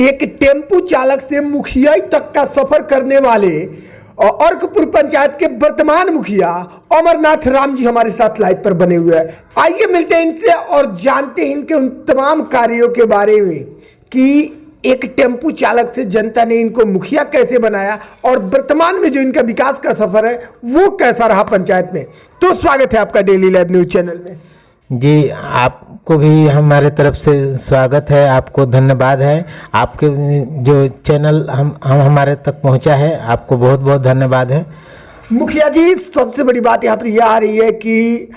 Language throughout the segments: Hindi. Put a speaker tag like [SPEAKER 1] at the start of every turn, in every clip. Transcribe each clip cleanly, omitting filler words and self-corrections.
[SPEAKER 1] एक टेम्पू चालक से मुखिया तक का सफर करने वाले अर्कपुर पंचायत के वर्तमान मुखिया अमरनाथ राम जी हमारे साथ लाइव पर बने हुए हैं। आइए मिलते हैं इनसे और जानते हैं इनके उन तमाम कार्यों के बारे में कि एक टेम्पू चालक से जनता ने इनको मुखिया कैसे बनाया और वर्तमान में जो इनका विकास का सफर है वो कैसा रहा पंचायत में। तो स्वागत है आपका डेली लाइव न्यूज चैनल में।
[SPEAKER 2] जी, आपको भी हमारे तरफ से स्वागत है, आपको धन्यवाद है। आपके जो चैनल हम हमारे तक पहुंचा है, आपको बहुत बहुत धन्यवाद है।
[SPEAKER 1] मुखिया जी, सबसे बड़ी बात यहाँ पर यह आ रही है कि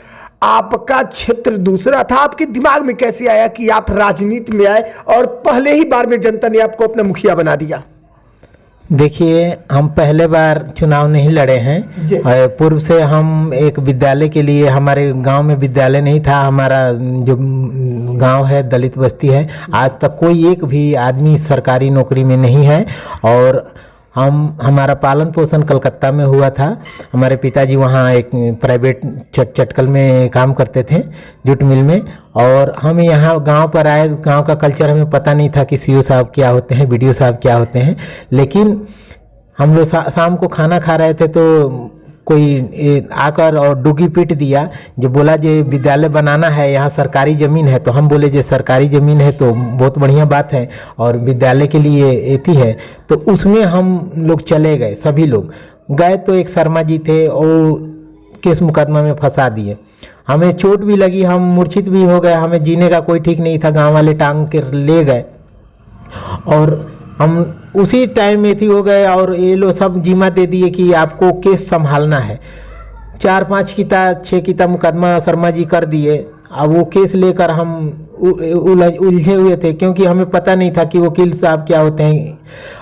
[SPEAKER 1] आपका क्षेत्र दूसरा था, आपके दिमाग में कैसे आया कि आप राजनीति में आए और पहले ही बार में जनता ने आपको अपना मुखिया बना दिया?
[SPEAKER 2] देखिए, हम पहले बार चुनाव नहीं लड़े हैं। पूर्व से हम एक विद्यालय के लिए, हमारे गांव में विद्यालय नहीं था। हमारा जो गांव है दलित बस्ती है। आज तक कोई एक भी आदमी सरकारी नौकरी में नहीं है और हमारा पालन पोषण कलकत्ता में हुआ था। हमारे पिताजी वहाँ एक प्राइवेट चटकल में काम करते थे, जूट मिल में, और हम यहाँ गांव पर आए। गांव का कल्चर हमें पता नहीं था कि सीओ साहब क्या होते हैं, बीडीओ साहब क्या होते हैं। लेकिन हम लोग शाम को खाना खा रहे थे तो कोई आकर और डुगी पीट दिया, जो बोला जो विद्यालय बनाना है, यहाँ सरकारी ज़मीन है। तो हम बोले जो सरकारी ज़मीन है तो बहुत बढ़िया बात है और विद्यालय के लिए एती है। तो उसमें हम लोग चले गए, सभी लोग गए। तो एक शर्मा जी थे, वो केस मुकदमा में फंसा दिए। हमें चोट भी लगी, हम मूर्छित भी हो गए, हमें जीने का कोई ठीक नहीं था। गाँव वाले टांग के ले गए और हम उसी टाइम में थी हो गए और ये लोग सब जिम्मा दे दिए कि आपको केस संभालना है। 4-5 6 मुकदमा शर्मा जी कर दिए। अब वो केस लेकर हम उलझे हुए थे, क्योंकि हमें पता नहीं था कि वकील साहब क्या होते हैं।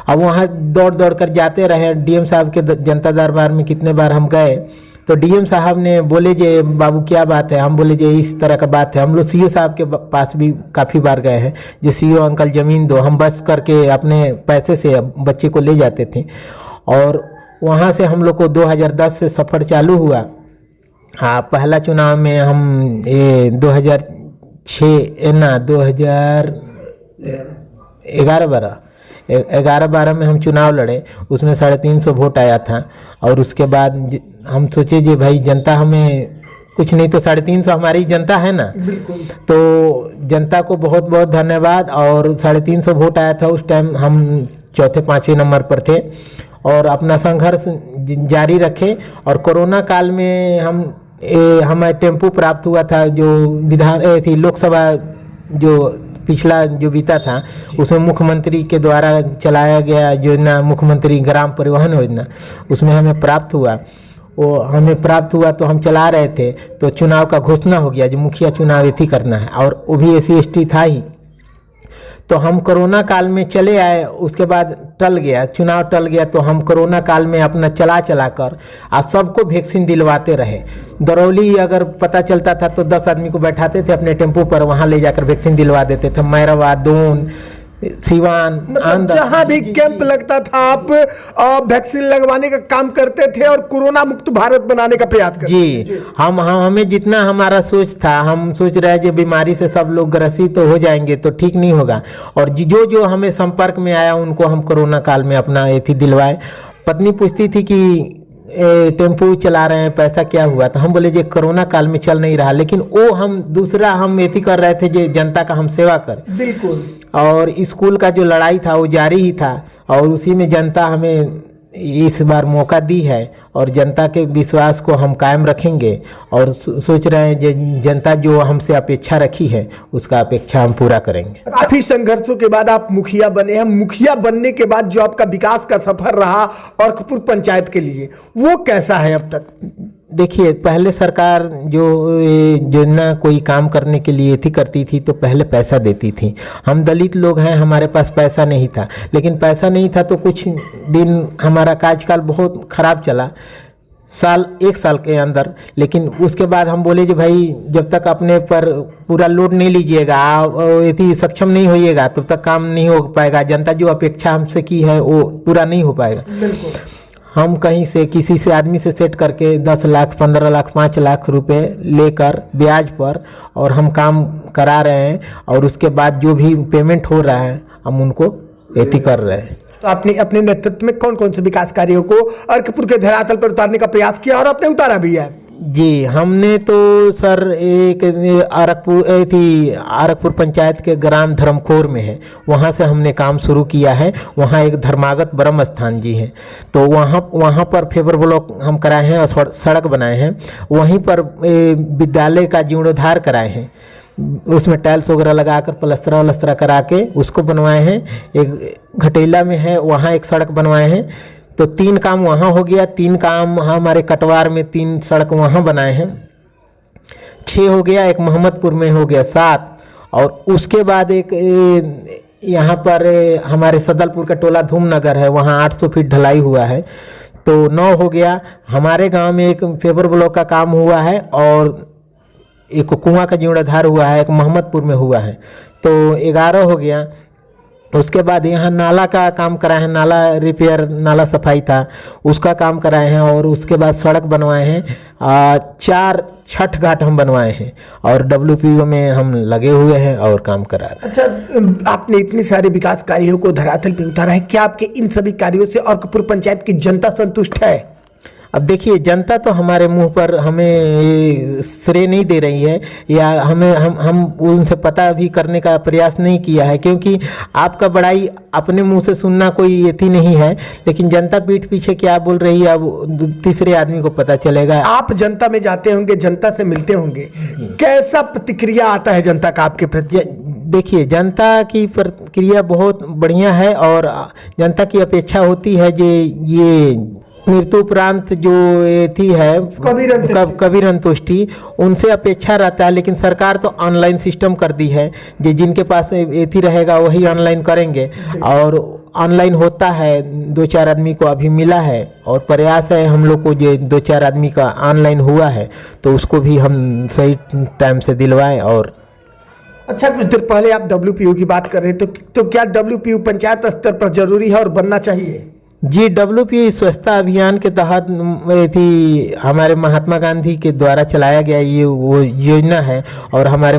[SPEAKER 2] अब वहाँ दौड़ दौड़ कर जाते रहे। डीएम साहब के जनता दरबार में कितने बार हम गए तो डीएम साहब ने बोले जे बाबू क्या बात है। हम बोले जे इस तरह का बात है। हम लोग सीओ साहब के पास भी काफ़ी बार गए हैं, जो सीओ अंकल ज़मीन दो। हम बस करके अपने पैसे से बच्चे को ले जाते थे और वहाँ से हम लोग को 2010 से सफ़र चालू हुआ। हाँ, पहला चुनाव में हम 2011-12 में हम चुनाव लड़े। उसमें 350 वोट आया था और उसके बाद हम सोचे जे भाई जनता हमें कुछ नहीं तो 350 हमारी जनता है ना। तो जनता को बहुत बहुत धन्यवाद। और 350 वोट आया था। उस टाइम हम 4-5वें नंबर पर थे और अपना संघर्ष जारी रखे। और कोरोना काल में हमें टेम्पू प्राप्त हुआ था, जो लोकसभा जो पिछला जो बीता था उसमें मुख्यमंत्री के द्वारा चलाया गया योजना, मुख्यमंत्री ग्राम परिवहन योजना, उसमें हमें प्राप्त हुआ। वो हमें प्राप्त हुआ तो हम चला रहे थे तो चुनाव का घोषणा हो गया जो मुखिया चुनाव इति करना है, और वो भी SC/ST था ही। तो हम कोरोना काल में चले आए। उसके बाद टल गया, चुनाव टल गया। तो हम कोरोना काल में अपना चला कर आज सबको वैक्सीन दिलवाते रहे। दरौली अगर पता चलता था तो 10 आदमी को बैठाते थे अपने टेम्पो पर, वहाँ ले जाकर वैक्सीन दिलवा देते थे। मैरवा, दोन, सिवान,
[SPEAKER 1] जहाँ भी कैंप लगता था आप वैक्सीन लगवाने का काम करते थे और कोरोना मुक्त भारत बनाने का प्रयास करते थे।
[SPEAKER 2] जी, हमें जितना हमारा सोच था, हम सोच रहे हैं जो बीमारी से सब लोग ग्रसित तो हो जाएंगे तो ठीक नहीं होगा। और जो हमें संपर्क में आया उनको हम कोरोना काल में अपना एथी दिलवाए। पत्नी पूछती थी कि टेम्पो चला रहे हैं, पैसा क्या हुआ? तो हम बोले जो कोरोना काल में चल नहीं रहा, लेकिन वो हम एथी कर रहे थे जो जनता का हम सेवा कर।
[SPEAKER 1] बिल्कुल। और
[SPEAKER 2] स्कूल का जो लड़ाई था वो जारी ही था और उसी में जनता हमें इस बार मौका दी है और जनता के विश्वास को हम कायम रखेंगे और सोच रहे हैं जो जनता जो हमसे अपेक्षा रखी है उसका अपेक्षा हम पूरा करेंगे।
[SPEAKER 1] काफी संघर्षों के बाद आप मुखिया बने हैं। मुखिया बनने के बाद जो आपका विकास का सफर रहा अर्कपुर पंचायत के लिए, वो कैसा है अब तक?
[SPEAKER 2] देखिए, पहले सरकार जो ना कोई काम करने के लिए थी करती थी तो पहले पैसा देती थी। हम दलित लोग हैं, हमारे पास पैसा नहीं था। लेकिन पैसा नहीं था तो कुछ दिन हमारा कार्यकाल बहुत ख़राब चला, 1 साल के अंदर। लेकिन उसके बाद हम बोले कि भाई जब तक अपने पर पूरा लोड नहीं लीजिएगा, यदि सक्षम नहीं होइएगा तब तक काम नहीं हो पाएगा। जनता जो अपेक्षा हमसे की है वो पूरा नहीं हो पाएगा। हम कहीं से किसी से आदमी से सेट करके 10 लाख 15 लाख 5 लाख रुपए लेकर ब्याज पर और हम काम करा रहे हैं और उसके बाद जो भी पेमेंट हो रहा है हम उनको एती कर रहे हैं।
[SPEAKER 1] तो आपने अपने नेतृत्व में कौन कौन से विकास कार्यों को अर्कपुर के धरातल पर उतारने का प्रयास किया और आपने उतारा भी है?
[SPEAKER 2] जी, हमने तो सर एक आरकपुर पंचायत के ग्राम धर्मखोर में है, वहाँ से हमने काम शुरू किया है। वहाँ एक धर्मागत ब्रह्म स्थान जी हैं, तो वहाँ पर फेबर ब्लॉक हम कराए हैं और सड़क बनाए हैं। वहीं पर विद्यालय का जीर्णोद्धार कराए हैं, उसमें टाइल्स वगैरह लगाकर प्लस्तरा करा के उसको बनवाए हैं। एक घटेला में है, वहाँ एक सड़क बनवाए हैं। तो 3 काम वहाँ हो गया, 3 काम हमारे कटवार में 3 सड़क वहाँ बनाए हैं, 6 हो गया। एक मोहम्मदपुर में हो गया 7, और उसके बाद एक यहाँ पर हमारे सदलपुर का टोला धूमनगर है, वहाँ 800 फीट ढलाई हुआ है, तो 9 हो गया। हमारे गांव में एक फेबर ब्लॉक का काम हुआ है और एक कुआं का जीर्णोद्धार हुआ है, एक मोहम्मदपुर में हुआ है, तो 11 हो गया। उसके बाद यहाँ नाला का काम कराए हैं, नाला रिपेयर, नाला सफाई था उसका काम कराए हैं, और उसके बाद सड़क बनवाए हैं। 4 छठ घाट हम बनवाए हैं और WPO में हम लगे हुए हैं और काम करा रहे हैं।
[SPEAKER 1] अच्छा, आपने इतने सारे विकास कार्यों को धरातल पे उतारा है, क्या आपके इन सभी कार्यों से अर्कपुर पंचायत की जनता संतुष्ट है?
[SPEAKER 2] अब देखिए, जनता तो हमारे मुंह पर हमें श्रेय नहीं दे रही है, या हम उनसे पता भी करने का प्रयास नहीं किया है, क्योंकि आपका बड़ाई अपने मुंह से सुनना कोई यति नहीं है, लेकिन जनता पीठ पीछे क्या बोल रही है अब तीसरे आदमी को पता चलेगा।
[SPEAKER 1] आप जनता में जाते होंगे, जनता से मिलते होंगे, कैसा प्रतिक्रिया आता है जनता का आपके प्रति?
[SPEAKER 2] देखिए, जनता की प्रतिक्रिया बहुत बढ़िया है, और जनता की अपेक्षा होती है जो ये मृत्यु उपरांत जो थी है कबीर अंतुष्टि, उनसे अपेक्षा रहता है। लेकिन सरकार तो ऑनलाइन सिस्टम कर दी है, जिनके पास एथी रहेगा वही ऑनलाइन करेंगे, और ऑनलाइन होता है। 2-4 आदमी को अभी मिला है, और प्रयास है हम लोग को जो 2-4 आदमी का ऑनलाइन हुआ है, तो उसको भी हम सही टाइम से दिलवाएं। और
[SPEAKER 1] अच्छा, कुछ देर पहले आप WPO की बात कर रहे थे, तो क्या WPO पंचायत स्तर पर जरूरी है और बनना चाहिए?
[SPEAKER 2] जी, WPO स्वच्छता अभियान के तहत थी, हमारे महात्मा गांधी के द्वारा चलाया गया ये वो योजना है, और हमारे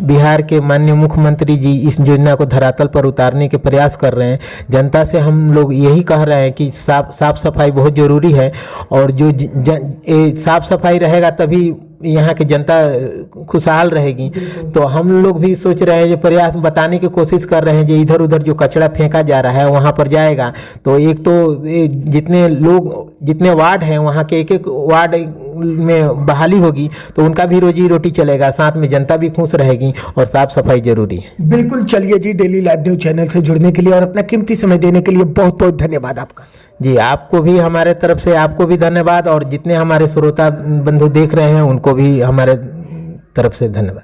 [SPEAKER 2] बिहार के माननीय मुख्यमंत्री जी इस योजना को धरातल पर उतारने के प्रयास कर रहे हैं। जनता से हम लोग यही कह रहे हैं कि साफ सफाई बहुत ज़रूरी है, और जो साफ सफाई रहेगा तभी यहाँ की जनता खुशहाल रहेगी। तो हम लोग भी सोच रहे हैं, जो प्रयास बताने की कोशिश कर रहे हैं, जो इधर उधर जो कचरा फेंका जा रहा है वहाँ पर जाएगा, तो एक तो जितने वार्ड हैं वहाँ के एक वार्ड में बहाली होगी, तो उनका भी रोजी रोटी चलेगा, साथ में जनता भी खुश रहेगी, और साफ सफाई जरूरी है।
[SPEAKER 1] बिल्कुल। चलिए जी, डेली लाइव न्यूज चैनल से जुड़ने के लिए और अपना कीमती समय देने के लिए बहुत बहुत धन्यवाद आपका।
[SPEAKER 2] जी, आपको भी हमारे तरफ से आपको भी धन्यवाद, और जितने हमारे श्रोता बंधु देख रहे हैं उनको भी हमारे तरफ से धन्यवाद।